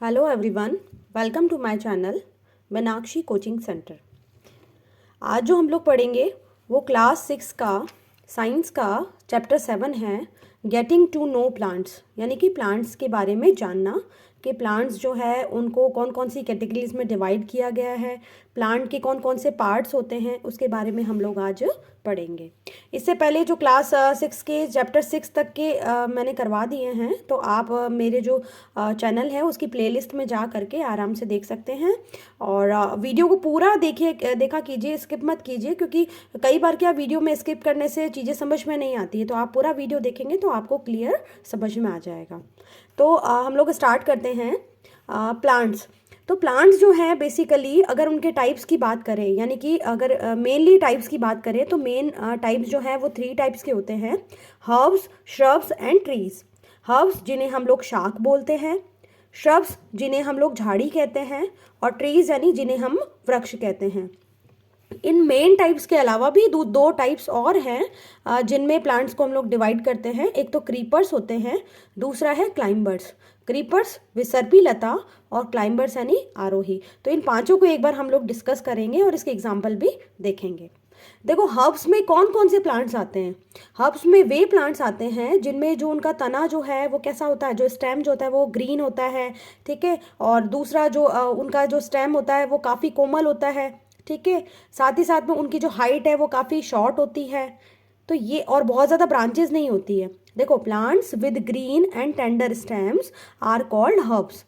Hello everyone, welcome to my channel Meenakshi coaching centre. आज जो हम लोग पढ़ेंगे वो क्लास 6 का साइंस का चैप्टर 7 है, गेटिंग टू नो प्लांट्स, यानी कि प्लांट्स के बारे में जानना कि प्लांट्स जो है उनको कौन कौन सी कैटेगरीज में डिवाइड किया गया है, प्लांट के कौन कौन से पार्ट्स होते हैं, उसके बारे में हम लोग आज पढ़ेंगे। इससे पहले जो क्लास 6 के चैप्टर 6 तक के मैंने करवा दिए हैं, तो आप मेरे जो चैनल है उसकी प्लेलिस्ट में जा करके आराम से देख सकते हैं। और वीडियो को पूरा देखा कीजिए, स्किप मत कीजिए, क्योंकि कई बार क्या वीडियो में स्किप करने से चीज़ें समझ में नहीं आती है। तो आप पूरा वीडियो देखेंगे तो आपको क्लियर समझ में आ जाएगा। तो हम लोग स्टार्ट करते हैं प्लांट्स। तो प्लांट्स जो हैं बेसिकली अगर उनके टाइप्स की बात करें, यानी कि अगर मेनली टाइप्स की बात करें तो मेन टाइप्स जो हैं वो 3 टाइप्स के होते हैं: herbs, shrubs and trees. Herbs जिन्हें हम लोग शाख बोलते हैं, श्रब्स जिन्हें हम लोग झाड़ी कहते हैं, और ट्रीज यानी जिन्हें हम वृक्ष कहते हैं। इन मेन टाइप्स के अलावा भी दो टाइप्स और हैं जिनमें प्लांट्स को हम लोग डिवाइड करते हैं। एक तो क्रीपर्स होते हैं, दूसरा है क्लाइंबर्स। क्रीपर्स विसर्पी लता, और क्लाइंबर्स यानी आरोही। तो इन पांचों को एक बार हम लोग डिस्कस करेंगे और इसके एग्जाम्पल भी देखेंगे। देखो, हर्ब्स में कौन कौन से प्लांट्स आते हैं। हर्ब्स में वे प्लांट्स आते हैं जिनमें जो उनका तना जो है वो कैसा होता है, जो स्टेम जो होता है वो ग्रीन होता है, ठीक है। और दूसरा जो उनका जो स्टेम होता है वो काफ़ी कोमल होता है, ठीक है। साथ ही साथ में उनकी जो हाइट है वो काफ़ी शॉर्ट होती है। तो ये, और बहुत ज़्यादा ब्रांचेस नहीं होती है। देखो, plants with green and tender stems are called herbs.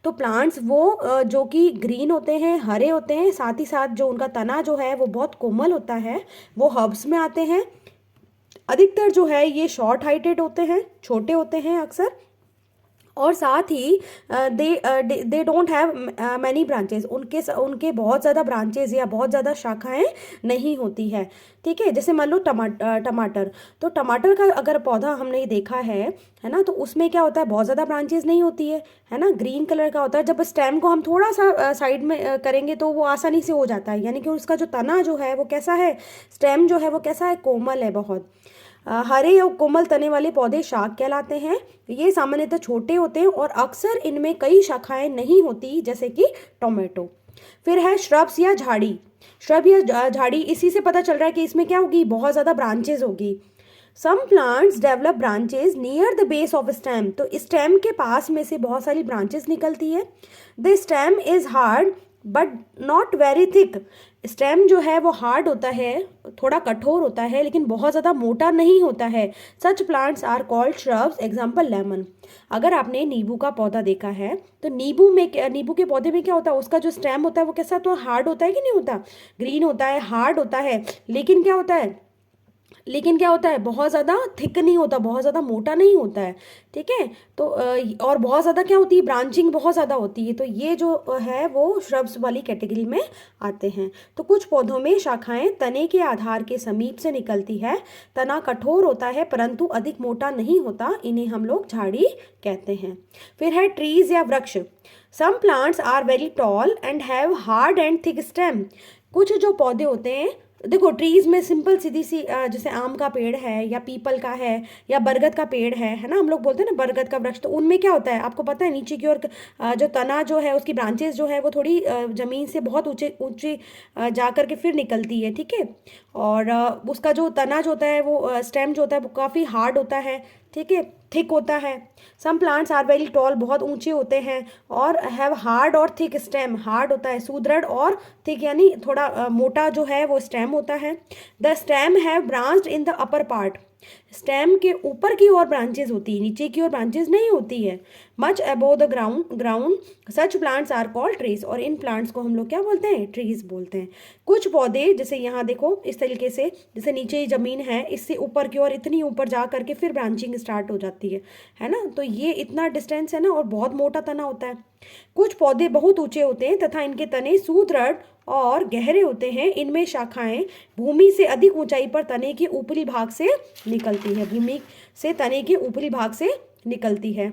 तो प्लांट्स वो जो कि ग्रीन होते हैं, हरे होते हैं, साथ ही साथ जो उनका तना जो है वो बहुत कोमल होता है, वो हर्ब्स में आते हैं। अधिकतर जो है ये शॉर्ट हाइटेड होते हैं, छोटे होते हैं अक्सर, और साथ ही they don't have many branches. उनके बहुत ज़्यादा ब्रांचेस या बहुत ज़्यादा शाखाएं नहीं होती है, ठीक है। जैसे मान लो टमाटर। तो टमाटर का अगर पौधा हमने देखा है ना, तो उसमें क्या होता है, बहुत ज़्यादा ब्रांचेस नहीं होती है ना, ग्रीन कलर का होता है। जब स्टेम को हम थोड़ा सा साइड में करेंगे तो वो आसानी से हो जाता है, यानी कि उसका जो तना जो है वो कैसा है, स्टेम जो है वो कैसा है, कोमल है बहुत। हरे और कोमल तने वाले पौधे शाक कहलाते हैं। ये सामान्यतः छोटे होते हैं और अक्सर इनमें कई शाखाएं नहीं होती, जैसे कि टोमेटो। फिर है श्रब्स या झाड़ी। श्रब या झाड़ी, इसी से पता चल रहा है कि इसमें क्या होगी, बहुत ज़्यादा ब्रांचेज होगी। Some plants develop branches near the base of stem. तो स्टेम के पास में से बहुत सारी ब्रांचेस निकलती है। The stem is hard but not very thick. Stem जो है वो हार्ड होता है, थोड़ा कठोर होता है, लेकिन बहुत ज़्यादा मोटा नहीं होता है। Such plants are called shrubs, example lemon. अगर आपने नींबू का पौधा देखा है तो नींबू के पौधे में क्या होता है, उसका जो स्टेम होता है वो कैसा, तो हार्ड होता है कि नहीं होता, ग्रीन होता है, हार्ड होता है, लेकिन क्या होता है, बहुत ज़्यादा थिक नहीं होता, बहुत ज़्यादा मोटा नहीं होता है, ठीक है। तो और बहुत ज़्यादा क्या होती है, ब्रांचिंग बहुत ज़्यादा होती है। तो ये जो है वो श्रब्स वाली कैटेगरी में आते हैं। तो कुछ पौधों में शाखाएं तने के आधार के समीप से निकलती है। तना कठोर होता है परंतु अधिक मोटा नहीं होता, इन्हें हम लोग झाड़ी कहते हैं। फिर है ट्रीज या वृक्ष। Some plants are very tall and have hard and thick stem. कुछ जो पौधे होते हैं, देखो ट्रीज में सिंपल सीधी सी जैसे आम का पेड़ है या पीपल का है या बरगद का पेड़ है ना, हम लोग बोलते हैं ना बरगद का वृक्ष। तो उनमें क्या होता है, आपको पता है, नीचे की ओर जो तना जो है उसकी ब्रांचेस जो है वो थोड़ी जमीन से बहुत ऊंचे ऊंचे जा करके फिर निकलती है, ठीक है। और उसका जो तना जो होता है वो स्टेम जो होता है वो काफ़ी हार्ड होता है, ठीक है, थिक होता है। Some plants are very tall, बहुत ऊंचे होते हैं, और हैव हार्ड और थिक स्टेम। हार्ड होता है सुदृढ़, और थिक यानी थोड़ा मोटा जो है वो स्टेम होता है। The stem have branched in the upper part. Stem के ऊपर की ओर ब्रांचेस होती है, नीचे की ओर ब्रांचेस नहीं होती है। Much above the ground such plants are called trees. और इन प्लांट्स को हम लोग क्या बोलते हैं, ट्रीज बोलते हैं। कुछ पौधे जैसे यहाँ देखो इस तरीके से, जैसे नीचे जमीन है, इससे ऊपर की ओर इतनी ऊपर जा करके फिर ब्रांचिंग स्टार्ट हो जाती है ना। तो ये इतना डिस्टेंस है ना, और बहुत मोटा तना होता है। कुछ पौधे बहुत ऊंचे होते हैं तथा इनके तने सुदृढ़ और गहरे होते हैं। इनमें शाखाएं भूमि से अधिक ऊंचाई पर तने के ऊपरी भाग से निकलती है, भूमि से तने के ऊपरी भाग से निकलती है,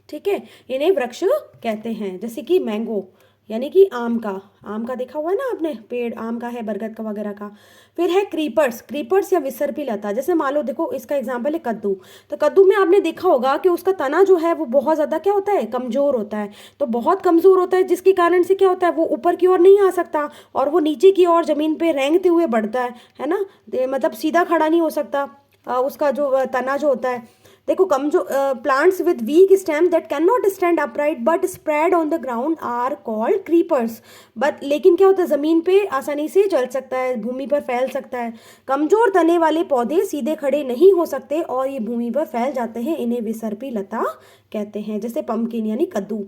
ठीक है। इन्हें वृक्ष कहते हैं, जैसे कि मैंगो यानी कि आम का देखा हुआ है ना आपने, पेड़ आम का है, बरगद का वगैरह का। फिर है क्रीपर्स, क्रीपर्स या विसर्पी लता। जैसे मान लो देखो इसका एग्जांपल है कद्दू, तो कद्दू में आपने देखा होगा कि उसका तना जो है वो बहुत ज़्यादा क्या होता है, कमज़ोर होता है। तो बहुत कमज़ोर होता है जिसके कारण से क्या होता है, वो ऊपर की ओर नहीं आ सकता और वो नीचे की ओर ज़मीन पे रेंगते हुए बढ़ता है ना। मतलब सीधा खड़ा नहीं हो सकता। उसका जो तना जो होता है, देखो कम जो plants with weak stem that can not stand upright but spread on the ground are called creepers. But लेकिन क्या होता है, ज़मीन पे आसानी से चल सकता है, भूमि पर फैल सकता है। कमजोर तने वाले पौधे सीधे खड़े नहीं हो सकते और ये भूमि पर फैल जाते हैं, इन्हें विसर्पी लता कहते हैं। जैसे पंपकिन यानी कद्दू।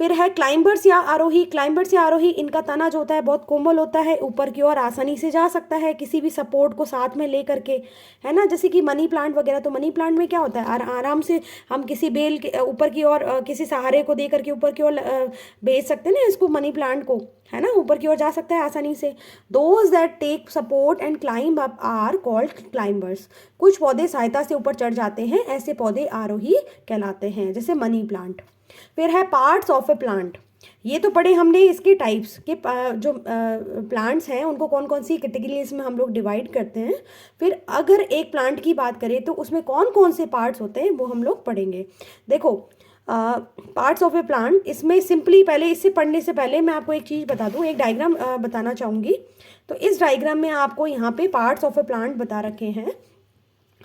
फिर है क्लाइंबर्स या आरोही, क्लाइंबर्स या आरोही, इनका तना जो होता है बहुत कोमल होता है, ऊपर की ओर आसानी से जा सकता है किसी भी सपोर्ट को साथ में ले करके, है ना। जैसे कि मनी प्लांट वगैरह, तो मनी प्लांट में क्या होता है, आराम से हम किसी बेल के ऊपर की ओर किसी सहारे को दे करके ऊपर की ओर भेज सकते हैं ना इसको, मनी प्लांट को, है ना, ऊपर की ओर जा सकता है आसानी से। Those that take support and climb up are called climbers. कुछ पौधे सहायता से ऊपर चढ़ जाते हैं, ऐसे पौधे आरोही कहलाते हैं, जैसे मनी प्लांट। फिर है पार्ट्स ऑफ ए प्लांट। ये तो पढ़े हमने इसके टाइप्स के जो प्लांट्स हैं उनको कौन कौन सी कैटेगरीज में हम लोग डिवाइड करते हैं। फिर अगर एक प्लांट की बात करें तो उसमें कौन कौन से पार्ट्स होते हैं वो हम लोग पढ़ेंगे। देखो पार्ट्स ऑफ ए प्लांट, इसमें सिंपली पहले इससे पढ़ने से पहले मैं आपको एक चीज़ बता दूं, एक डायग्राम बताना चाहूँगी। तो इस डायग्राम में आपको यहाँ पे पार्ट्स ऑफ ए प्लांट बता रखे हैं।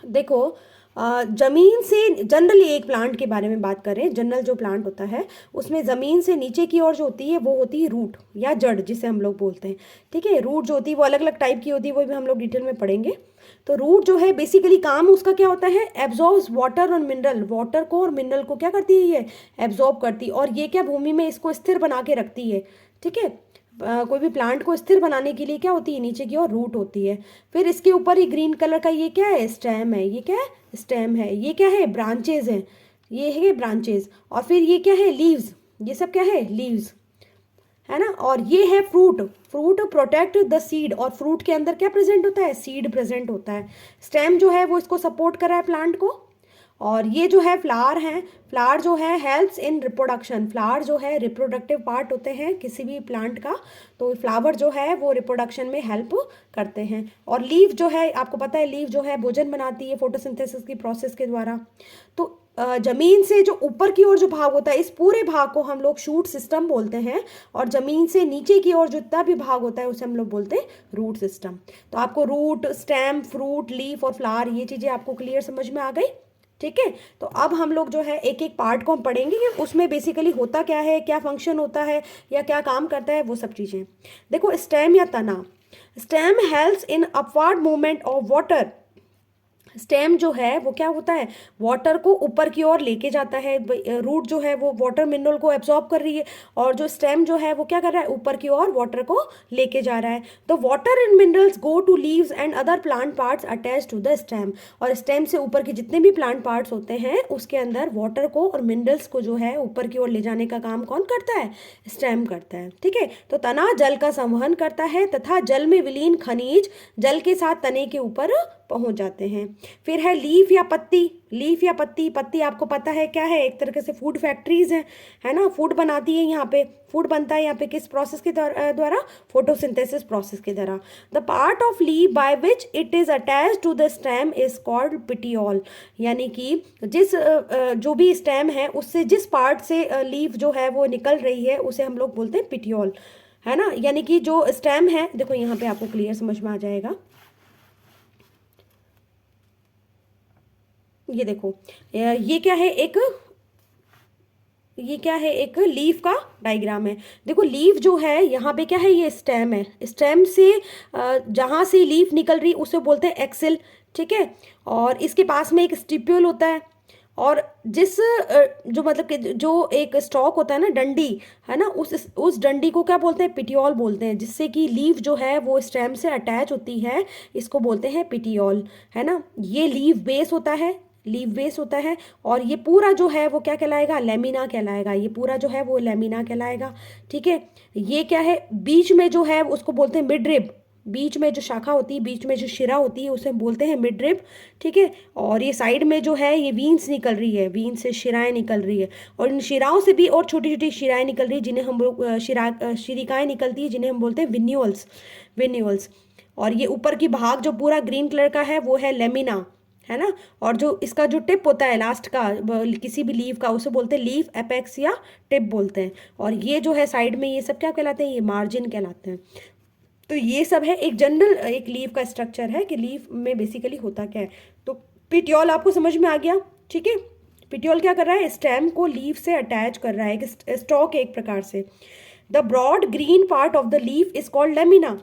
देखो जमीन से जनरली एक प्लांट के बारे में बात करें, जनरल जो प्लांट होता है उसमें ज़मीन से नीचे की ओर जो होती है वो होती है रूट या जड़, जिसे हम लोग बोलते हैं। ठीक है, रूट जो होती है वो अलग अलग टाइप की होती है, वो भी हम लोग डिटेल में पढ़ेंगे। तो रूट जो है बेसिकली काम उसका क्या होता है, एब्जॉर्ब्स वाटर और मिनरल, वाटर को और मिनरल को क्या करती है, ये एब्जॉर्ब करती है, और ये क्या भूमि में इसको स्थिर बना के रखती है। ठीक है, कोई भी प्लांट को स्थिर बनाने के लिए क्या होती है, नीचे की ओर रूट होती है। फिर इसके ऊपर ये ग्रीन कलर का ये क्या है, स्टेम है। ये क्या है, स्टेम है। ये क्या है, ब्रांचेज हैं, ये है ब्रांचेज। और फिर ये क्या है, लीव्स, ये सब क्या है, लीव्स, है ना। और ये है fruit, fruit protect the seed, और फ्रूट के अंदर क्या प्रेजेंट होता है, सीड प्रेजेंट होता है। स्टेम जो है वो इसको सपोर्ट कर रहा है प्लांट को। और ये जो है फ्लावर हैं, फ्लावर जो है हेल्प्स इन रिप्रोडक्शन, फ्लावर जो है रिप्रोडक्टिव पार्ट होते हैं किसी भी प्लांट का, तो फ्लावर जो है वो रिप्रोडक्शन में हेल्प करते हैं। और लीफ जो है, आपको पता है लीफ जो है भोजन बनाती है फोटोसिंथेसिस की प्रोसेस के द्वारा। तो जमीन से जो ऊपर की ओर जो भाग होता है, इस पूरे भाग को हम लोग शूट सिस्टम बोलते हैं, और जमीन से नीचे की ओर जो जितना भी भाग होता है उसे हम लोग बोलते हैं रूट सिस्टम। तो आपको रूट, स्टेम, फ्रूट, लीफ और फ्लावर, ये चीज़ें आपको क्लियर समझ में आ गई। ठीक है, तो अब हम लोग जो है एक एक पार्ट को हम पढ़ेंगे कि उसमें बेसिकली होता क्या है, क्या फंक्शन होता है या क्या काम करता है, वो सब चीज़ें। देखो स्टेम या तना, stem helps in upward movement of water. Stem जो है वो क्या होता है, वाटर को ऊपर की ओर लेके जाता है। रूट जो है वो वाटर मिनरल को एब्जॉर्ब कर रही है, और जो स्टेम जो है वो क्या कर रहा है, ऊपर की ओर वाटर को लेके जा रहा है। तो water and minerals go to leaves and other plant parts attach to the stem. और स्टेम से ऊपर के जितने भी प्लांट पार्ट्स होते हैं उसके अंदर वाटर को और मिनरल्स को जो है ऊपर की ओर ले जाने का काम कौन करता है, स्टेम करता है। ठीक है, तो तना जल का संवहन करता है तथा जल में विलीन खनिज जल के साथ तने के ऊपर पहुंच जाते हैं। फिर है लीफ या पत्ती, लीफ या पत्ती, पत्ती आपको पता है क्या है, एक तरीके से फूड फैक्ट्रीज हैं, है ना, फूड बनाती है यहाँ पे, फूड बनता है यहाँ पे किस प्रोसेस के द्वारा, फोटोसिंथेसिस प्रोसेस के द्वारा। The part of leaf by which it is attach to the stem is called petiole. यानी कि जिस जो भी स्टेम है उससे जिस पार्ट से लीफ जो है वो निकल रही है उसे हम लोग बोलते हैं पिटियोल, है ना। यानी कि जो स्टेम है, देखो यहाँ पे आपको क्लियर समझ में आ जाएगा। ये देखो ये क्या है, ये क्या है, एक लीफ का डायग्राम है। देखो लीफ जो है यहाँ पे क्या है, ये स्टेम है। स्टेम से जहाँ से लीफ निकल रही उसे बोलते हैं एक्सिल। ठीक है, और इसके पास में एक स्टिप्यूल होता है, और जिस जो मतलब कि जो एक स्टॉक होता है ना, डंडी, है ना, उस डंडी को क्या बोलते हैं, पिटियोल बोलते हैं, जिससे कि लीफ जो है वो स्टेम से अटैच होती है, इसको बोलते हैं पिटियोल, है ना। ये लीफ बेस होता है, लीफ बेस होता है, और ये पूरा जो है वो क्या कहलाएगा, लेमिना कहलाएगा। ये पूरा जो है वो लेमिना कहलाएगा। ठीक है, ये क्या है, बीच में जो है उसको बोलते हैं मिड रिब, बीच में जो शाखा होती है, बीच में जो शिरा होती है उसे बोलते हैं मिडरिब, ठीक है। और ये साइड में जो है ये वीन्स निकल रही है, वीन्स से शिराएं निकल रही है, और इन शिराओं से भी और छोटी छोटी शिराएं निकल रही है जिन्हें हम लोग शिरिकाएं निकलती है जिन्हें हम बोलते हैं विन्यूल्स, विन्यूल्स। और ये ऊपर की भाग जो पूरा ग्रीन कलर का है वो है लेमिना, है ना। और जो इसका जो टिप होता है लास्ट का किसी भी लीव का उसे बोलते हैं लीफ एपेक्स या टिप बोलते हैं। और ये जो है साइड में ये सब क्या कहलाते हैं, ये मार्जिन कहलाते हैं। तो ये सब है एक जनरल एक लीव का स्ट्रक्चर है कि लीव में बेसिकली होता क्या है। तो पिटियोल आपको समझ में आ गया, ठीक है। पिटियोल क्या कर रहा है, स्टेम को लीव से अटैच कर रहा है, एक स्टॉक है एक प्रकार से। The broad green part of the leaf is called lamina.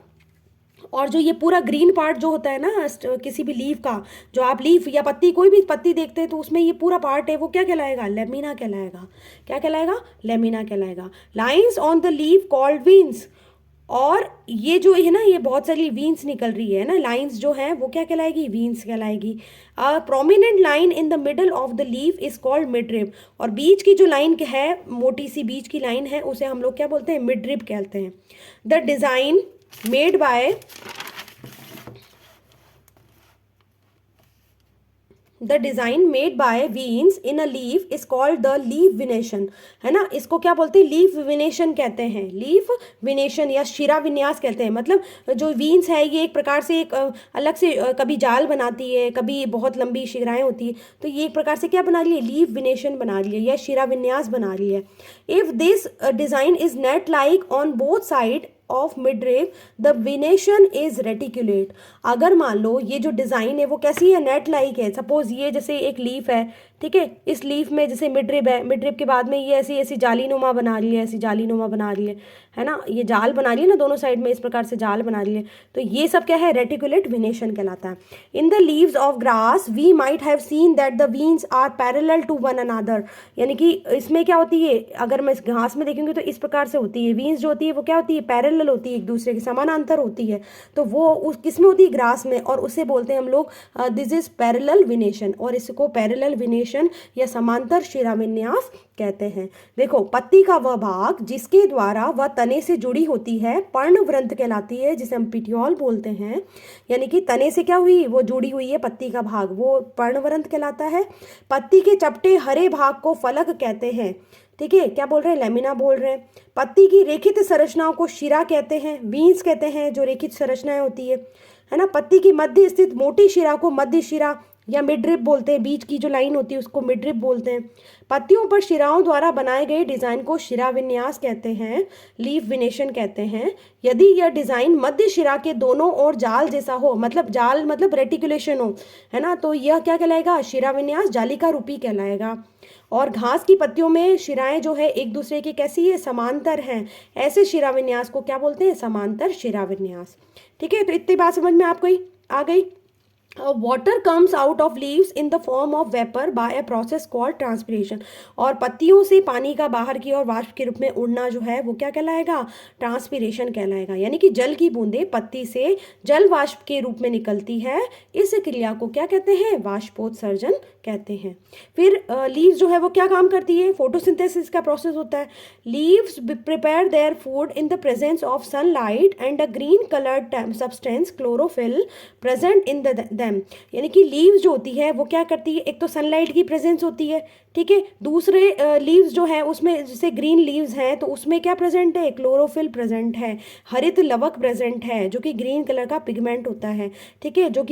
और जो ये पूरा ग्रीन पार्ट जो होता है ना किसी भी लीफ का, जो आप लीफ या पत्ती कोई भी पत्ती देखते हैं तो उसमें ये पूरा पार्ट है वो क्या कहलाएगा, लेमिना कहलाएगा। क्या कहलाएगा, लेमिना कहलाएगा। Lines on the leaf called veins. और ये जो है ना ये बहुत सारी वीन्स निकल रही है ना, लाइंस जो है वो क्या कहलाएगी, वीन्स कहलाएगी। A prominent line in the middle of the leaf is called midrib. और बीच की जो लाइन है, मोटी सी बीच की लाइन है, उसे हम लोग क्या बोलते हैं, मिडरिब कहते हैं। The design made by the design made by veins in a leaf is called the leaf venation, है ना। इसको क्या बोलते हैं, लीफ विनेशन कहते हैं, लीफ विनेशन या शिरा विन्यास कहते हैं। मतलब जो वीन्स है ये एक प्रकार से एक अलग से कभी जाल बनाती है, कभी बहुत लंबी शिराएं होती है, तो ये एक प्रकार से क्या बना रही है, लीफ विनेशन बना रही है या शिरा विन्यास बना रही है। If this design is net like on both side of midrib the विनेशन is reticulate. अगर मान लो ये जो डिजाइन है वो कैसी है, नेट लाइक है। सपोज ये जैसे एक लीफ है, ठीक है, इस लीफ में जैसे मिडरिब है, मिडरिब के बाद में ये ऐसी ऐसी जालीनुमा बना रही है, ऐसी जालीनुमा बना रही है ना, ये जाल बना रही है ना दोनों साइड में, इस प्रकार से जाल बना रही है। तो ये सब क्या है, रेटिकुलेट विनेशन कहलाता है। In the leaves of grass we might have seen that the veins are parallel to one another. यानी कि इसमें क्या होती है, अगर मैं इस घास में देखेंगे तो इस प्रकार से होती है, वीन्स जो होती है वो क्या होती है, पैरेलल होती है, एक दूसरे के समानांतर होती है। तो वो उस किस में होती है, ग्रास में, और उसे बोलते हैं हम लोग दिस इज पैरेलल विनेशन, और इसको पैरेलल विनेशन या समांतर शिराविन्यास कहते हैं। देखो पत्ती का वह भाग जिसके द्वारा वह तने से जुड़ी होती है पर्णवृंत कहलाती है, जिसे हम पिटियोल बोलते हैं। यानी कि तने से क्या हुई, वो जुड़ी हुई है पत्ती का भाग, वो पर्णवृंत कहलाता है। पत्ती के चपटे हरे भाग को फलक कहते हैं, ठीक है। क्या बोल रहे हैं, लेमिना बोल रहे हैं। पत्ती की रेखित संरचनाओं को शिरा कहते हैं, वीन्स कहते हैं जो रेखित संरचनाएं होती है ना। पत्ती की मध्य स्थित मोटी शिरा को मध्य शिरा या मिडरिब बोलते हैं, बीच की जो लाइन होती है उसको मिडरिब बोलते हैं। पत्तियों पर शिराओं द्वारा बनाए गए डिजाइन को शिरा विन्यास कहते हैं, लीफ विनेशन कहते हैं। यदि यह डिजाइन मध्य शिरा के दोनों ओर जाल जैसा हो, मतलब जाल मतलब रेटिकुलेशन हो, है ना, तो यह क्या कहलाएगा, शिरा विन्यास जालिका रूपी कहलाएगा। और घास की पत्तियों में शिराएं जो है एक दूसरे की कैसी है, समांतर हैं, ऐसे शिरा विन्यास को क्या बोलते हैं, समांतर शिरा विन्यास। ठीक है, तो इतनी बात समझ में आपको आ गई। Water comes out of leaves in the form of vapour by a process called transpiration. और पत्तियों से पानी का बाहर की ओर वाष्प के रूप में उड़ना जो है वो क्या कहलाएगा, ट्रांसपिरेशन कहलाएगा। यानी कि जल की बूंदें पत्ती से जल वाष्प के रूप में निकलती है, इस क्रिया को क्या कहते हैं, वाष्पोत्सर्जन कहते हैं। फिर लीव्स जो है वो क्या काम करती है, फोटोसिंथेसिस का प्रोसेस होता है। Leaves prepare their food in the presence of sunlight and a green coloured substance chlorophyll present in them. यानी कि लीव्स जो होती है वो क्या करती है, एक तो सनलाइट की प्रेजेंस होती है, ठीक है, दूसरे लीव्स जो है उसमें जैसे ग्रीन लीव्स हैं तो उसमें क्या प्रेजेंट है, क्लोरोफिल प्रेजेंट है, हरित लवक प्रेजेंट है जो कि ग्रीन कलर का पिगमेंट होता है, ठीक है, जो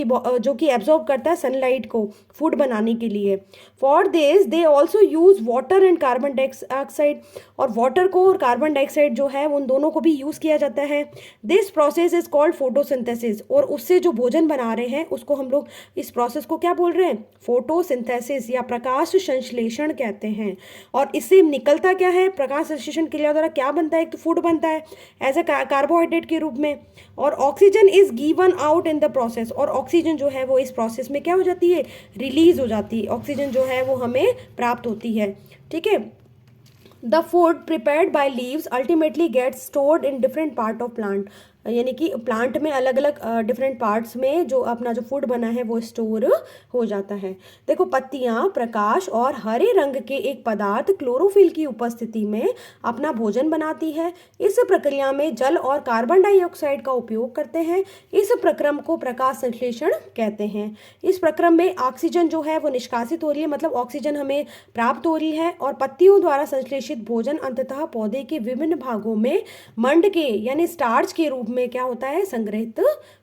कि एब्जॉर्ब करता है सनलाइट को फूड बनाने के लिए। For this they also use water and carbon dioxide, और वाटर को और कार्बन डाइऑक्साइड जो है उन दोनों को भी यूज किया जाता है। This process is called photosynthesis, और उससे जो भोजन बना रहे हैं उसको हम लोग इस प्रोसेस को क्या बोल रहे हैं, फोटोसिंथेसिस या प्रकाश संश्लेषण कहते हैं। और इससे निकलता क्या है, प्रकाश संश्लेषण क्रिया द्वारा क्या बनता है, एक तो फूड बनता है एज ए कार्बोहाइड्रेट के रूप में, और oxygen is given out in the process, और ऑक्सीजन जो है वो इस प्रोसेस में क्या हो जाती है, रिलीज हो जाती है, ऑक्सीजन जो है वो हमें प्राप्त होती है। ठीक है, the food prepared by leaves ultimately gets stored in different part of plant. यानी कि प्लांट में अलग अलग डिफरेंट पार्ट्स में जो अपना जो फूड बना है वो स्टोर हो जाता है। देखो, पत्तियां प्रकाश और हरे रंग के एक पदार्थ क्लोरोफिल की उपस्थिति में अपना भोजन बनाती है। इस प्रक्रिया में जल और कार्बन डाइऑक्साइड का उपयोग करते हैं। इस प्रक्रम को प्रकाश संश्लेषण कहते हैं। इस प्रक्रम में ऑक्सीजन जो है वो निष्कासित हो रही है, मतलब ऑक्सीजन हमें प्राप्त हो रही है, और पत्तियों द्वारा संश्लेषित भोजन अंततः पौधे के विभिन्न भागों में मंड के यानी स्टार्च के रूप में क्या होता है, संग्रहित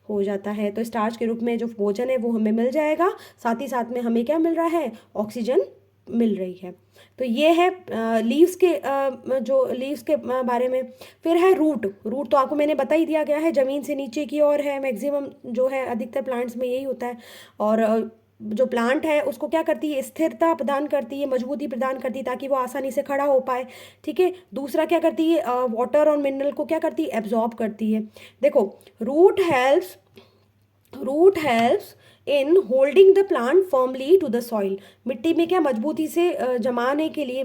हो जाता है। तो स्टार्च के रूप में जो भोजन है वो हमें मिल जाएगा, साथ ही साथ में हमें क्या मिल रहा है, ऑक्सीजन मिल रही है। तो ये है लीव्स के जो लीव्स के बारे में। फिर है रूट। रूट तो आपको मैंने बता ही दिया गया है, ज़मीन से नीचे की ओर है, मैक्सिमम जो है अधिकतर प्लांट्स में यही होता है। और जो प्लांट है उसको क्या करती है, स्थिरता प्रदान करती है, मजबूती प्रदान करती है ताकि वो आसानी से खड़ा हो पाए। ठीक है। दूसरा क्या करती है, वाटर और मिनरल को क्या करती है, एब्जॉर्ब करती है। देखो, root helps in holding the plant firmly to the soil. मिट्टी में क्या मजबूती से जमाने के लिए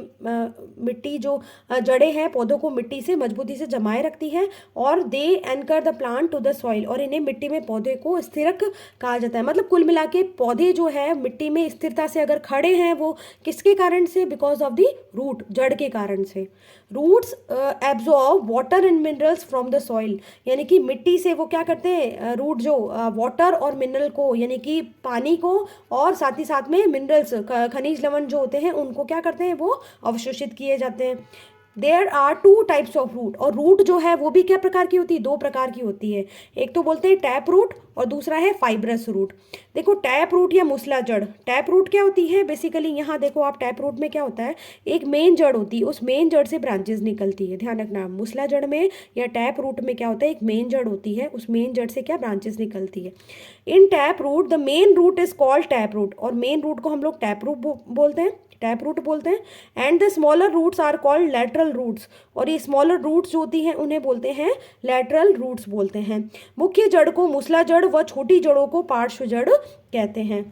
मिट्टी जो जड़ें हैं पौधों को मिट्टी से मजबूती से जमाए रखती है, और they anchor the plant to the soil, और इन्हें मिट्टी में पौधे को स्थिरक कहा जाता है। मतलब कुल मिला के पौधे जो है मिट्टी में स्थिरता से अगर खड़े हैं वो किसके कारण से, बिकॉज ऑफ द रूट, जड़ के कारण से। Roots absorb water and minerals from the soil, यानी कि मिट्टी से वो क्या करते हैं, रूट जो वाटर और मिनरल को यानी कि पानी को और साथ ही साथ में मिनरल्स खनिज लवण जो होते हैं उनको क्या करते हैं, वो अवशोषित किए जाते हैं। There are two types of root, और रूट जो है वो भी क्या प्रकार की होती है, दो प्रकार की होती है। एक तो बोलते हैं टैप रूट और दूसरा है फाइब्रस रूट। देखो, टैप रूट या मूसला जड़, टैप रूट क्या होती है बेसिकली, यहाँ देखो आप, टैप रूट में क्या होता है, एक मेन जड़ होती है, उस मेन जड़ से ब्रांचेस निकलती है। ध्यान रखना, मूसला जड़ में या टैप रूट में क्या होता है, एक मेन जड़ होती है, उस मेन जड़ से क्या ब्रांचेस निकलती है। In tap root the main root is called tap root, और मेन रूट को हम लोग टैप रूट बोलते हैं, टैप रूट बोलते हैं। And the smaller roots are called lateral roots, और ये स्मॉलर रूट्स जो होती हैं उन्हें बोलते हैं लैटरल रूट्स बोलते हैं। मुख्य जड़ को मूसला जड़ व छोटी जड़ों को पार्श्व जड़ कहते हैं।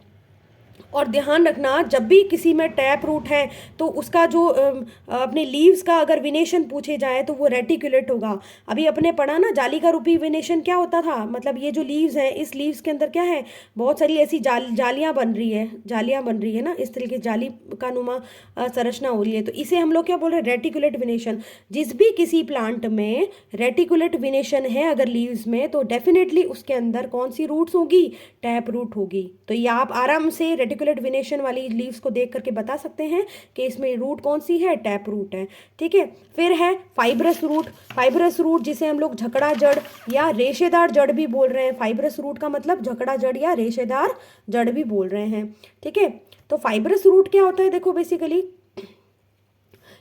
और ध्यान रखना, जब भी किसी में टैप रूट है तो उसका जो अपने लीव्स का अगर विनेशन पूछे जाए तो वो रेटिकुलेट होगा। अभी अपने पढ़ा ना, जाली का रूपी विनेशन क्या होता था, मतलब ये जो लीव्स हैं इस लीव्स के अंदर क्या है, बहुत सारी ऐसी जालियाँ बन रही है ना, इस तरीके जाली का नुमा संरचना हो रही है, तो इसे हम लोग क्या बोल रहे हैं, रेटिकुलेट विनेशन। जिस भी किसी प्लांट में रेटिकुलेट विनेशन है अगर लीव्स में, तो डेफिनेटली उसके अंदर कौन सी रूट्स होगी, टैप रूट होगी। तो ये आप आराम से रेटिकुलेट विनेशन वाली लीव्स को देख करके बता सकते हैं कि इसमें रूट कौन सी है, टैप रूट है। ठीक है। फिर है फाइब्रस रूट। फाइब्रस रूट जिसे हम लोग झकड़ा जड़ या रेशेदार जड़ भी बोल रहे हैं। फाइब्रस रूट का मतलब झकड़ा जड़ या रेशेदार जड़ भी बोल रहे हैं। ठीक है। तो फाइब्रस रूट क्या होता है, देखो basically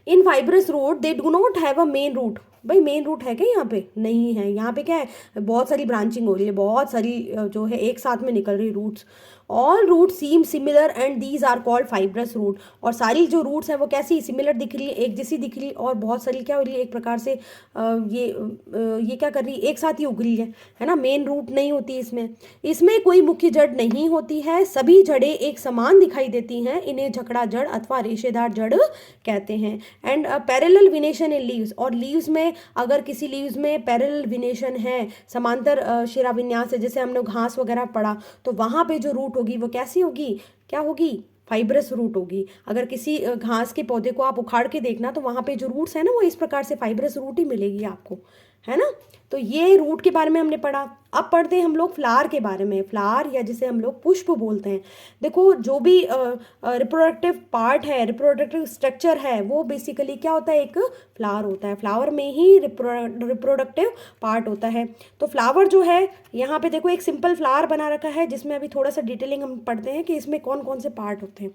in fibrous root they do not have a main root. भाई मेन रूट है क्या यहाँ पे, नहीं है। यहाँ पे क्या है, बहुत सारी ब्रांचिंग हो रही है, बहुत सारी जो है एक साथ में निकल रही roots. All root seem similar and these are called fibrous root, और सारी जो रूट्स है वो कैसी, सिमिलर दिख रही है, एक जैसी दिख रही है, और बहुत सारी क्या हो रही है, एक प्रकार से ये क्या कर रही है, एक साथ ही उग रही है ना। मेन रूट नहीं होती इसमें। इसमें कोई मुख्य जड़ नहीं होती है, सभी जड़ें एक समान दिखाई देती हैं, इन्हें झकड़ा जड़ अथवा रेशेदार जड़ कहते हैं। एंड पैरेलल विनेशन इन लीव्स, और लीव्स में अगर किसी लीव्स में पैरेलल विनेशन है, समांतर शिरा विन्यास है, जैसे हमने घास वगैरह पढ़ा, तो वहाँ पे जो रूट होगी वो कैसी होगी, क्या होगी, फाइब्रस रूट होगी। अगर किसी घास के पौधे को आप उखाड़ के देखना तो वहाँ पे जो रूट्स है ना वो इस प्रकार से फाइब्रस रूट ही मिलेगी आपको, है ना। तो ये रूट के बारे में हमने पढ़ा। अब पढ़ते हैं हम लोग फ्लावर के बारे में। फ्लावर या जिसे हम लोग पुष्प बोलते हैं। देखो, जो भी रिप्रोडक्टिव पार्ट है, रिप्रोडक्टिव स्ट्रक्चर है, वो बेसिकली क्या होता है, एक फ्लावर होता है। फ्लावर में ही रिप्रोडक्टिव पार्ट होता है। तो फ्लावर जो है, यहाँ पे देखो एक सिंपल फ्लावर बना रखा है जिसमें अभी थोड़ा सा डिटेलिंग हम पढ़ते हैं कि इसमें कौन कौन से पार्ट होते हैं।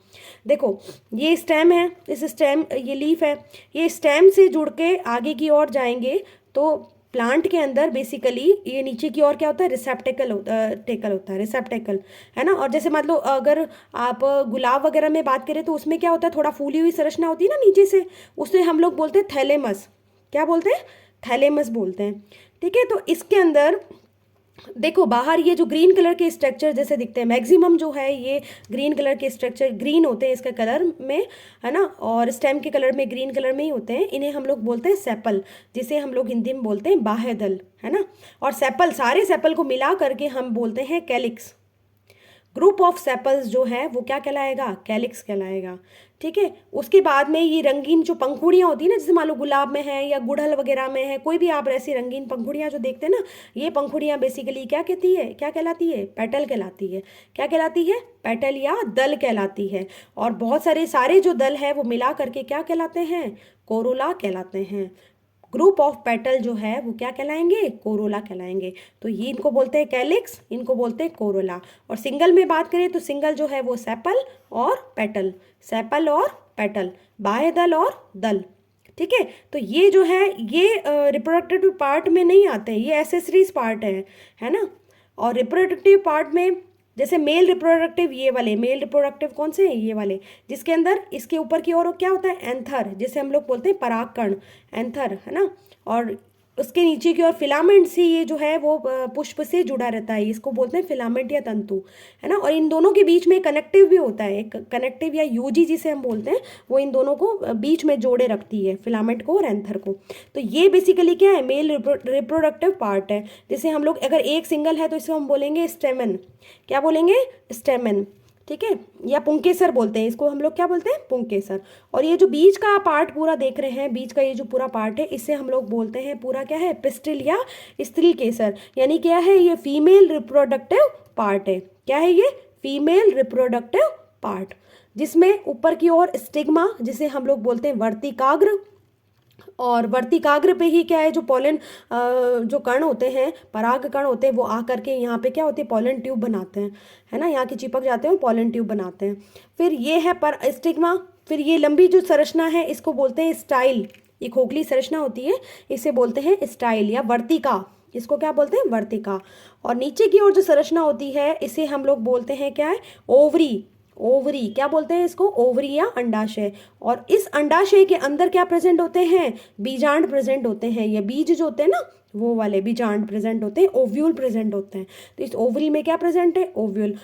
देखो, ये स्टेम है, इस स्टेम, ये लीफ है, ये स्टेम से जुड़ के आगे की ओर जाएंगे तो प्लांट के अंदर बेसिकली ये नीचे की ओर क्या होता है, रिसेप्टेकल होता है, रिसेप्टेकल, है ना। और जैसे मान लो अगर आप गुलाब वगैरह में बात करें तो उसमें क्या होता है, थोड़ा फूली हुई संरचना होती है ना नीचे से, उसे हम लोग बोलते हैं थैलेमस। क्या बोलते हैं, थैलेमस बोलते हैं। ठीक है। तो इसके अंदर देखो बाहर ये जो ग्रीन कलर के स्ट्रक्चर जैसे दिखते हैं, मैक्सिमम जो है ये ग्रीन कलर के स्ट्रक्चर ग्रीन होते हैं इसका कलर में, है ना, और स्टेम के कलर में ग्रीन कलर में ही होते हैं। इन्हें हम लोग बोलते हैं सेपल, जिसे हम लोग हिंदी में बोलते हैं बाह्यदल, है ना। और सेपल, सारे सेपल को मिला करके हम बोलते हैं कैलिक्स। ग्रुप ऑफ सेपल्स जो है वो क्या कहलाएगा, कैलिक्स कहलाएगा, ठीक है। उसके बाद में ये रंगीन जो पंखुड़ियाँ होती है ना, जैसे मान लो गुलाब में है या गुड़हल वगैरह में है, कोई भी आप ऐसी रंगीन पंखुड़ियाँ जो देखते हैं ना, ये पंखुड़ियाँ बेसिकली क्या कहती है, क्या कहलाती है, पेटल कहलाती है। क्या कहलाती है, पेटल या दल कहलाती है। और बहुत सारे जो दल है वो मिला करके क्या कहलाते हैं, कोरोला कहलाते हैं। ग्रुप ऑफ पेटल जो है वो क्या कहलाएंगे, कोरोला कहलाएंगे। तो ये इनको बोलते हैं कैलिक्स, इनको बोलते हैं कोरोला। और सिंगल में बात करें तो सिंगल जो है वो सेपल और पेटल, सेपल और पेटल, बाह्य दल और दल, ठीक है। तो ये जो है ये रिप्रोडक्टिव पार्ट में नहीं आते हैं, ये एसेसरीज पार्ट है ना। और रिप्रोडक्टिव पार्ट में जैसे मेल रिप्रोडक्टिव, ये वाले मेल रिप्रोडक्टिव कौन से हैं, ये वाले, जिसके अंदर इसके ऊपर की ओर क्या होता है, एंथर, जिसे हम लोग बोलते हैं परागकण, एंथर, है ना। और उसके नीचे की ओर फिलामेंट से ये जो है वो पुष्प से जुड़ा रहता है, इसको बोलते हैं फिलामेंट या तंतु, है ना। और इन दोनों के बीच में कनेक्टिव भी होता है, एक कनेक्टिव या यूजी जिसे हम बोलते हैं, वो इन दोनों को बीच में जोड़े रखती है, फिलामेंट को और एंथर को। तो ये बेसिकली क्या है, मेल रिप्रोडक्टिव पार्ट है। जैसे हम लोग अगर एक सिंगल है तो इसको हम बोलेंगे स्टेमन, क्या बोलेंगे, स्टेमन, ठीक है, या पुंकेसर बोलते हैं इसको, हम लोग क्या बोलते हैं, पुंकेसर। और ये जो बीच का पार्ट पूरा देख रहे हैं, बीच का ये जो पूरा पार्ट है, इसे हम लोग बोलते हैं पूरा क्या है, पिस्टिल या स्त्री केसर। यानी क्या है, ये फीमेल रिप्रोडक्टिव पार्ट है। क्या है ये, फीमेल रिप्रोडक्टिव पार्ट, जिसमें ऊपर की ओर स्टिग्मा, जिसे हम लोग बोलते हैं वर्तिकाग्र, और वर्तिकाग्र पे ही क्या है, जो पोलन जो कण होते हैं, पराग कण होते हैं, वो आकर के यहाँ पे क्या होते हैं, पोलन ट्यूब बनाते हैं, है ना, यहाँ के चिपक जाते हैं और पोलन ट्यूब बनाते हैं। फिर ये है पर स्टिग्मा, फिर ये लंबी जो संरचना है इसको बोलते हैं स्टाइल, ये खोखली संरचना होती है, इसे बोलते हैं स्टाइल या वर्तिका, इसको क्या बोलते हैं, वर्तिका। और नीचे की ओर जो संरचना होती है इसे हम लोग बोलते हैं क्या है, ओवरी, ओवरी, क्या बोलते हैं इसको, ओवरी या अंडाशय। और इस अंडाशय के अंदर क्या प्रेजेंट होते हैं, बीजांड प्रेजेंट होते हैं, ये बीज जो होते हैं ना वो वाले बीजांड प्रेजेंट होते हैं, ओव्यूल प्रेजेंट होते हैं। तो इस ओवरी में क्या प्रेजेंट है, ओव्यूल।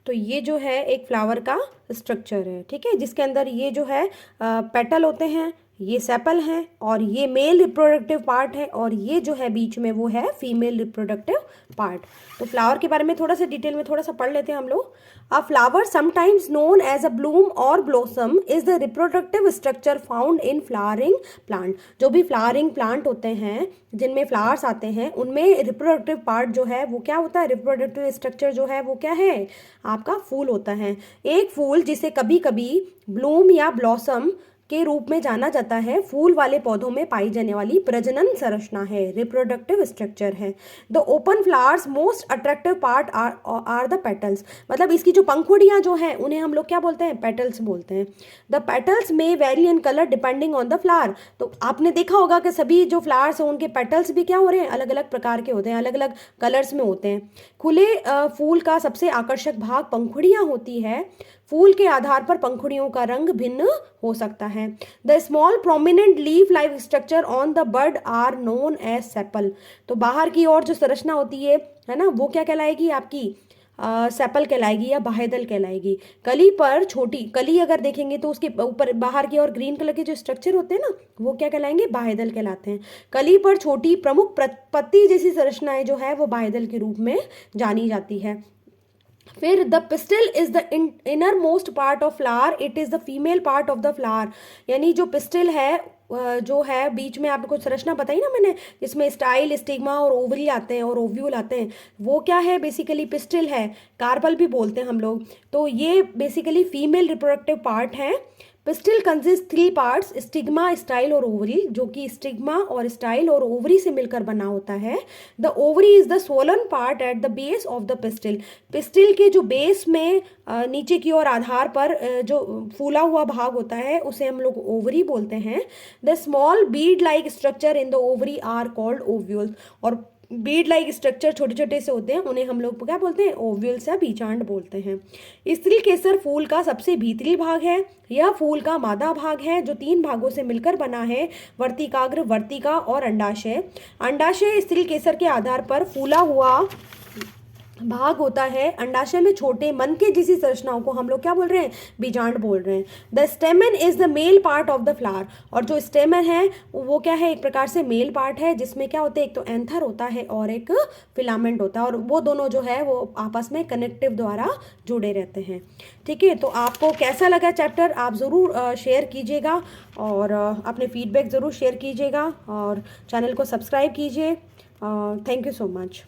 तो ये जो है एक फ्लावर का स्ट्रक्चर है, ठीक है, जिसके अंदर ये जो है पेटल होते हैं, ये सेपल हैं, और ये मेल रिप्रोडक्टिव पार्ट है, और ये जो है बीच में वो है फीमेल रिप्रोडक्टिव पार्ट। तो फ्लावर के बारे में थोड़ा सा डिटेल में थोड़ा सा पढ़ लेते हैं हम लोग। A flower sometimes known as a bloom और blossom is the reproductive structure found in flowering plant. जो भी फ्लावरिंग प्लांट होते हैं जिनमें फ्लावर्स आते हैं, उनमें रिप्रोडक्टिव पार्ट जो है वो क्या होता है, रिप्रोडक्टिव स्ट्रक्चर जो है वो क्या है, आपका फूल होता है। एक फूल जिसे कभी कभी ब्लूम या ब्लॉसम के रूप में जाना जाता है, फूल वाले पौधों में पाई जाने वाली प्रजनन संरचना है, रिप्रोडक्टिव स्ट्रक्चर है। The open flowers most attractive part are the petals, मतलब इसकी जो पंखुड़ियाँ जो हैं उन्हें हम लोग क्या बोलते हैं, पेटल्स बोलते हैं। द पेटल्स में very in colour depending on the flower. तो आपने देखा होगा कि सभी जो फ्लावर्स हैं उनके पेटल्स भी क्या हो रहे हैं, अलग अलग प्रकार के होते हैं, अलग अलग कलर्स में होते हैं। खुले फूल का सबसे आकर्षक भाग पंखुड़ियाँ होती है। फूल के आधार पर पंखुड़ियों का रंग भिन्न हो सकता है। The small prominent leaf like structure on the bud are known as sepal. तो बाहर की ओर जो संरचना होती है ना, वो क्या कहलाएगी आपकी, सेपल कहलाएगी या बाह्यदल कहलाएगी। कली पर छोटी, कली अगर देखेंगे तो उसके ऊपर बाहर की ओर ग्रीन कलर के जो स्ट्रक्चर होते हैं ना, वो क्या कहलाएंगे, बाह्यदल कहलाते हैं। कली पर छोटी प्रमुख पत्ती जैसी संरचनाएं जो है वो बाह्यदल के रूप में जानी जाती है। फिर the pistil is the inner most part of flower, it is the female part of the flower. यानी जो पिस्टिल है जो है बीच में, आपको संरचना बताई ना मैंने, जिसमें स्टाइल, स्टिग्मा और ओवरी आते हैं और ओव्यूल आते हैं, वो क्या है, बेसिकली पिस्टिल है, कार्पल भी बोलते हैं हम लोग। तो ये बेसिकली फीमेल रिप्रोडक्टिव पार्ट है। Pistil consist 3 parts, stigma, style और ओवरी, जो कि स्टिग्मा और स्टाइल और ओवरी से मिलकर बना होता है। The ovary is the swollen part at the base of the pistil. Pistil के जो बेस में नीचे की ओर आधार पर जो फूला हुआ भाग होता है उसे हम लोग ओवरी बोलते हैं। The small bead like structure in the ovary are called ovules. और बीड लाइक स्ट्रक्चर छोटे छोटे से होते हैं, उन्हें हम लोग क्या बोलते हैं, ओव्यूल्स या बीजांड बोलते हैं। स्त्री केसर फूल का सबसे भीतरी भाग है। यह फूल का मादा भाग है जो 3 भागों से मिलकर बना है, वर्तिकाग्र, वर्तिका और अंडाशय। अंडाशय स्त्री केसर के आधार पर फूला हुआ भाग होता है। अंडाशय में छोटे मन के जैसी संरचनाओं को हम लोग क्या बोल रहे हैं, बीजांड बोल रहे हैं। The स्टेमन is the male part of the flower, और जो स्टेमन है वो क्या है, एक प्रकार से मेल पार्ट है, जिसमें क्या होता है, एक तो एंथर होता है और एक फिलामेंट होता है, और वो दोनों जो है वो आपस में कनेक्टिव द्वारा जुड़े रहते हैं। ठीक है, तो आपको कैसा लगा चैप्टर आप ज़रूर शेयर कीजिएगा, और अपने फीडबैक ज़रूर शेयर कीजिएगा, और चैनल को सब्सक्राइब कीजिए। Thank you so much.